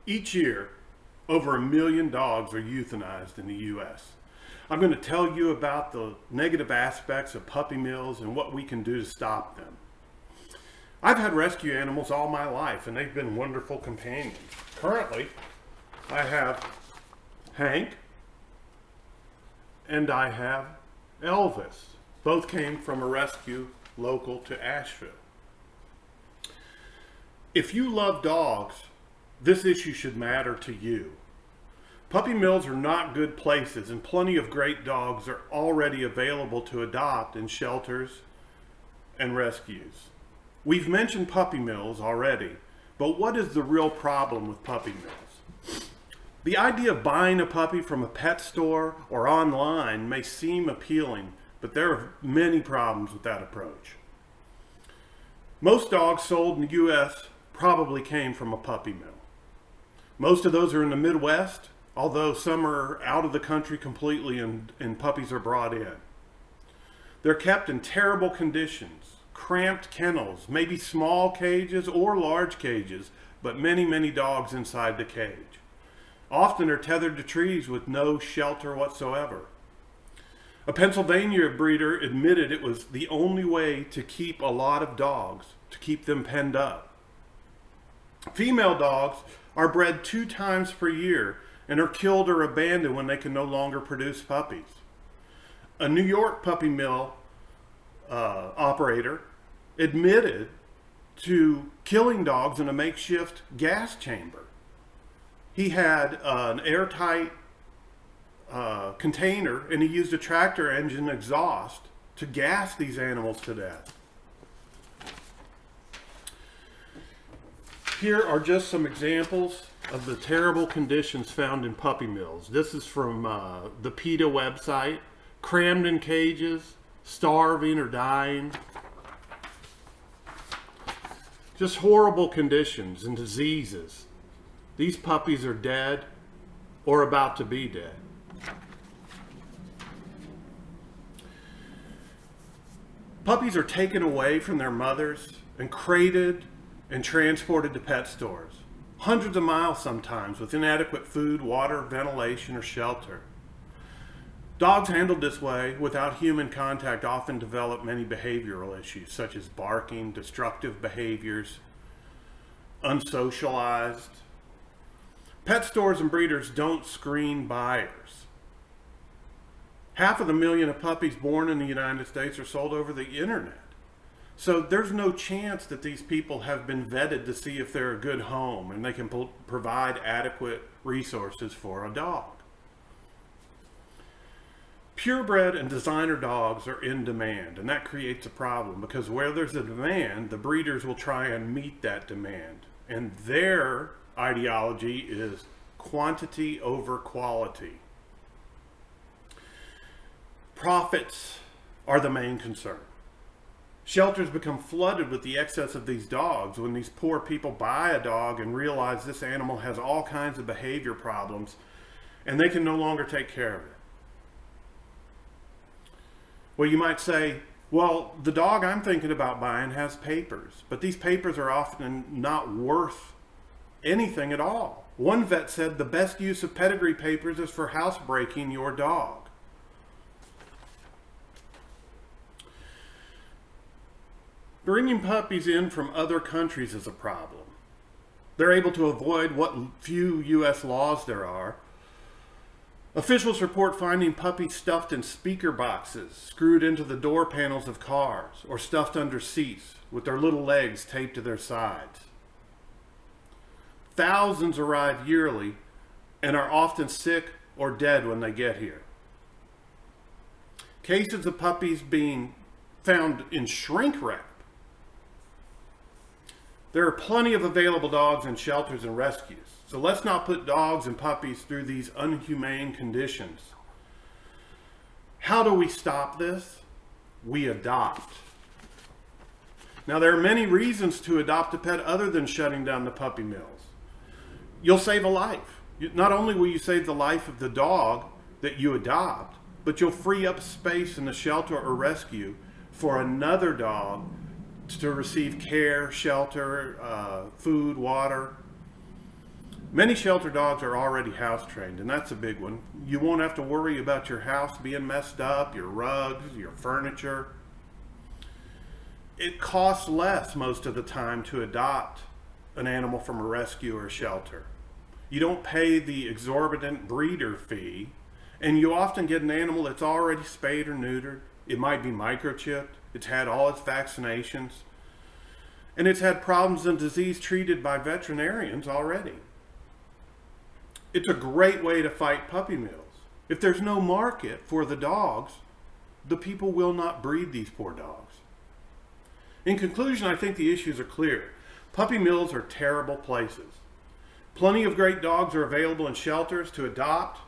Each year, over 1 million dogs are euthanized in the U.S. I'm going to tell you about the negative aspects of puppy mills and what we can do to stop them. I've had rescue animals all my life, and they've been wonderful companions. Currently, I have Hank and I have Elvis. Both came from a rescue local to Asheville. If you love dogs, this issue should matter to you. Puppy mills are not good places, and plenty of great dogs are already available to adopt in shelters and rescues. We've mentioned puppy mills already, but what is the real problem with puppy mills? The idea of buying a puppy from a pet store or online may seem appealing, but there are many problems with that approach. Most dogs sold in the U.S. probably came from a puppy mill. Most of those are in the Midwest, although some are out of the country completely and puppies are brought in. They're kept in terrible conditions, cramped kennels, maybe small cages or large cages, but many, many dogs inside the cage. Often they're tethered to trees with no shelter whatsoever. A Pennsylvania breeder admitted it was the only way to keep a lot of dogs, to keep them penned up. Female dogs are bred 2 times per year and are killed or abandoned when they can no longer produce puppies. A New York puppy mill operator admitted to killing dogs in a makeshift gas chamber. He had an airtight container, and he used a tractor engine exhaust to gas these animals to death. Here are just some examples of the terrible conditions found in puppy mills. This is from the PETA website. Crammed in cages, starving or dying. Just horrible conditions and diseases. These puppies are dead or about to be dead. Puppies are taken away from their mothers and crated and transported to pet stores, hundreds of miles sometimes, with inadequate food, water, ventilation, or shelter. Dogs handled this way without human contact often develop many behavioral issues, such as barking, destructive behaviors, unsocialized. Pet stores and breeders don't screen buyers. Half of the million of puppies born in the United States are sold over the internet. So there's no chance that these people have been vetted to see if they're a good home and they can provide adequate resources for a dog. Purebred and designer dogs are in demand, and that creates a problem because where there's a demand, the breeders will try and meet that demand. And their ideology is quantity over quality. Profits are the main concern. Shelters become flooded with the excess of these dogs when these poor people buy a dog and realize this animal has all kinds of behavior problems and they can no longer take care of it. Well, you might say, well, the dog I'm thinking about buying has papers, but these papers are often not worth anything at all. One vet said the best use of pedigree papers is for housebreaking your dog. Bringing puppies in from other countries is a problem. They're able to avoid what few U.S. laws there are. Officials report finding puppies stuffed in speaker boxes, screwed into the door panels of cars, or stuffed under seats with their little legs taped to their sides. Thousands arrive yearly and are often sick or dead when they get here. Cases of puppies being found in shrink wrap. There are plenty of available dogs in shelters and rescues, so let's not put dogs and puppies through these unhumane conditions. How do we stop this? We adopt. Now, there are many reasons to adopt a pet other than shutting down the puppy mills. You'll save a life. Not only will you save the life of the dog that you adopt, but you'll free up space in the shelter or rescue for another dog to receive care, shelter, food, water. Many shelter dogs are already house trained, and that's a big one. You won't have to worry about your house being messed up, your rugs, your furniture. It costs less most of the time to adopt an animal from a rescue or a shelter. You don't pay the exorbitant breeder fee, and you often get an animal that's already spayed or neutered. It might be microchipped, it's had all its vaccinations, and it's had problems and disease treated by veterinarians already. It's a great way to fight puppy mills. If there's no market for the dogs, the people will not breed these poor dogs. In conclusion, I think the issues are clear. Puppy mills are terrible places. Plenty of great dogs are available in shelters to adopt.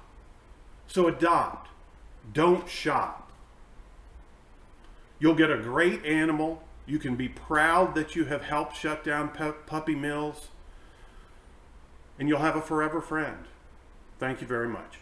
So adopt. Don't shop. You'll get a great animal. You can be proud that you have helped shut down puppy mills. And you'll have a forever friend. Thank you very much.